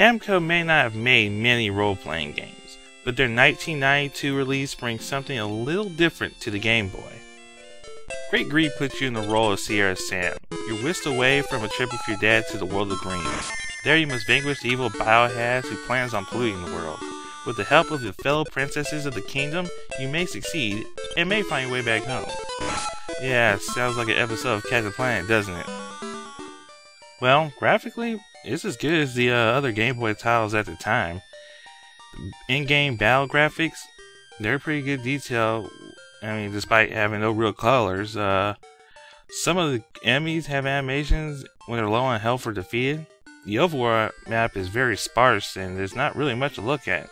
Namco may not have made many role-playing games, but their 1992 release brings something a little different to the Game Boy. Great Greed puts you in the role of Sierra Sam. You're whisked away from a trip with your dad to the world of green. There you must vanquish the evil biohazard who plans on polluting the world. With the help of your fellow princesses of the kingdom, you may succeed and may find your way back home. Yeah, sounds like an episode of Captain Planet, doesn't it? Well, graphically, it's as good as the other Game Boy titles at the time. In-game battle graphics, they're pretty good detail. I mean, despite having no real colors, some of the enemies have animations when they're low on health or defeated. The overworld map is very sparse and there's not really much to look at.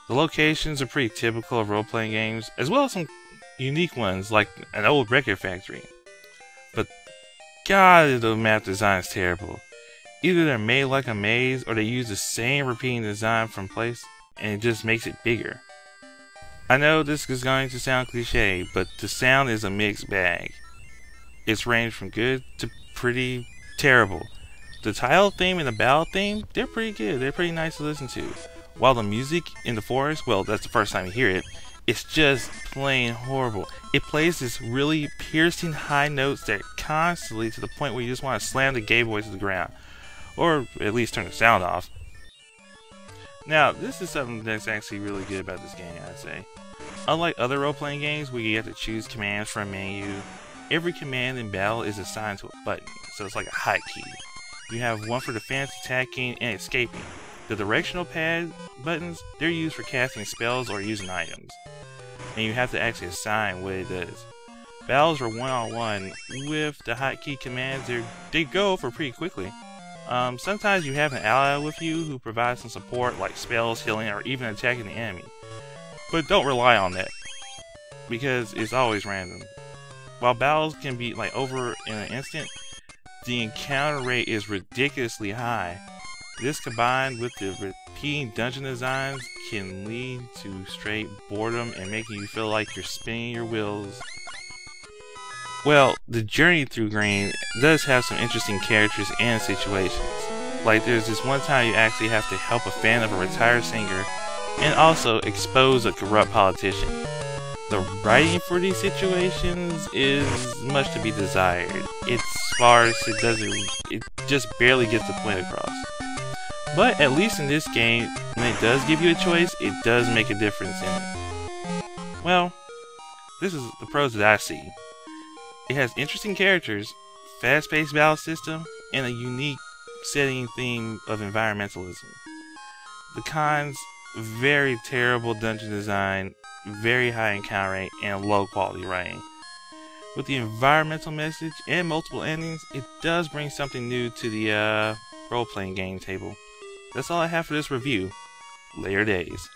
The locations are pretty typical of role-playing games, as well as some unique ones like an old record factory. But God, the map design is terrible. Either they're made like a maze or they use the same repeating design from place and it just makes it bigger. I know this is going to sound cliche, but the sound is a mixed bag. It's ranged from good to pretty terrible. The title theme and the battle theme, they're pretty good. They're pretty nice to listen to. While the music in the forest, well, that's the first time you hear it, it's just plain horrible. It plays this really piercing high notes that constantly to the point where you just want to slam the Game Boy to the ground. Or at least turn the sound off. Now, this is something that's actually really good about this game, I'd say. Unlike other role-playing games where you have to choose commands from a menu, every command in battle is assigned to a button, so it's like a hotkey. You have one for defense, attacking, and escaping. The directional pad buttons, they're used for casting spells or using items. And you have to actually assign what it does. Battles are one-on-one with the hotkey commands, they go for pretty quickly. Sometimes you have an ally with you who provides some support like spells, healing, or even attacking the enemy. But don't rely on that, because it's always random. While battles can be over in an instant, the encounter rate is ridiculously high. This combined with the repeating dungeon designs can lead to straight boredom and making you feel like you're spinning your wheels. Well, the journey through Green does have some interesting characters and situations. Like there's this one time you actually have to help a fan of a retired singer and also expose a corrupt politician. The writing for these situations is much to be desired. It's sparse, it just barely gets the point across. But at least in this game, when it does give you a choice, it does make a difference in it. Well, this is the pros that I see. It has interesting characters, fast-paced battle system, and a unique setting theme of environmentalism. The cons, very terrible dungeon design, very high encounter rate, and low quality writing. With the environmental message and multiple endings, it does bring something new to the role-playing game table. That's all I have for this review. Later days.